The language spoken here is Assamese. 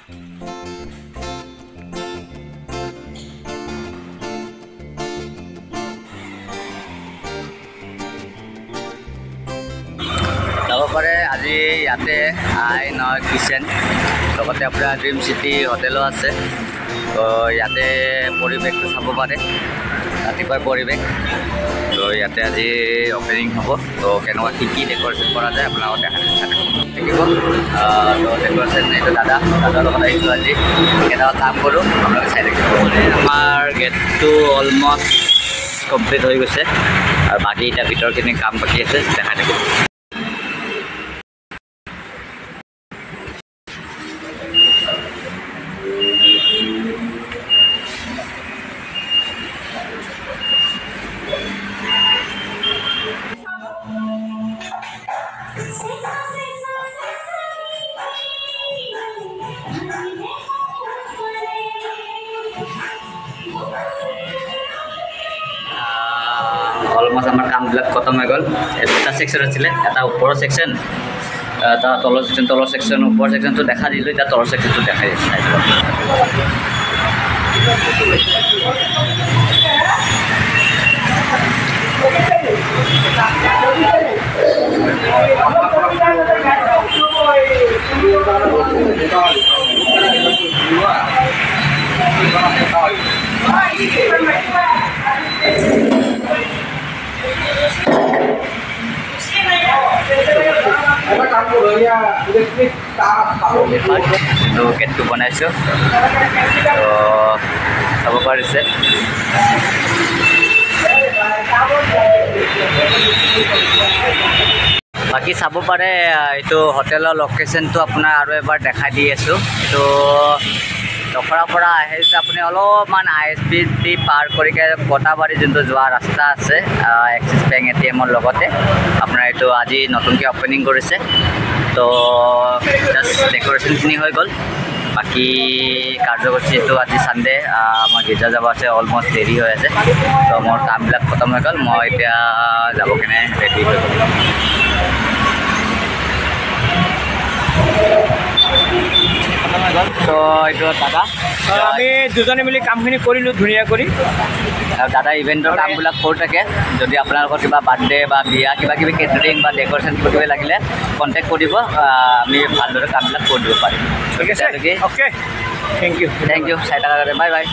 যাব পাৰে আজি ইয়াতে আই নয় কিচেন লগতে আপোনাৰ ড্ৰিম চিটি হোটেলো আছে। তো ইয়াতে পৰিৱেশটো চাব পাৰে, ৰাতিপুৱাৰ পৰিৱেশ। তো ইয়াতে আজি অপেনিং হ'ব। তো কেনেকুৱা কি ডেক'ৰেশ্যন কৰা যায় আপোনালোকক দেখাই থাকিব। তো ডেক'ৰেশ্যন এইটো দাদাৰ লগত আহিছোঁ আজি, কেনেকুৱা কাম কৰোঁ আপোনালোকে চাই থাকিব। আমাৰ গেটটো অলমষ্ট কমপ্লিট হৈ গৈছে আৰু বাকী এতিয়া ভিতৰখিনি কাম বাকী আছে, দেখাই থাকিব। অলমষ্ট আমাৰ কামবিলাক খতম হৈ গ'ল। এটা ছেকশ্যন আছিলে, এটা ওপৰৰ ছেকশ্যন, এটা তলৰ ছেকশ্যন, ওপৰৰ ছেকশ্যনটো দেখা দিলোঁ, এতিয়া তলৰ ছেকশ্যনটো দেখাই দিছোঁ। গেটটো বনাইছোঁ, তো চাব পাৰিছে। বাকী চাব পাৰে এইটো হোটেলৰ লোকেশ্যনটো আপোনাৰ আৰু এবাৰ দেখাই দি আছোঁ। এইটো দখৰাৰ পৰা আহে যে আপুনি অলপমান ISBT পাৰ কৰি কটাবাৰী যোনটো যোৱা ৰাস্তা আছে এক্সিছ বেংক ATM-ৰ লগতে আপোনাৰ এইটো আজি নতুনকৈ অপেনিং কৰিছে। তো জাষ্ট ডেক'ৰেশ্যনখিনি হৈ গ'ল। বাকী কাৰ্যসূচীটো আজি ছানডে, আমাৰ গীৰ্জা যাব আছে, অলমষ্ট দেৰি হৈ আছে। তো মোৰ কামবিলাক খতম হৈ গ'ল, মই এতিয়া যাব কেনে ৰেডি হৈ গ'ল। তো এইটো দাদা, আমি দুজনে মিলি কামখিনি কৰিলোঁ ধুনীয়া কৰি। আৰু দাদা ইভেণ্টৰ কামবিলাক কৰি থাকে। যদি আপোনালোকৰ কিবা বাৰ্থডে বা বিয়া কিবা কিবি কেটাৰিং বা ডেক'ৰেশ্যন কৰিব লাগিলে কণ্টেক্ট কৰিব, আমি ভালদৰে কামবিলাক কৰি দিব পাৰিম। ঠিক আছে, অ'কে, থেংক ইউ। চাই থকাৰ কাৰণে বাই বাই।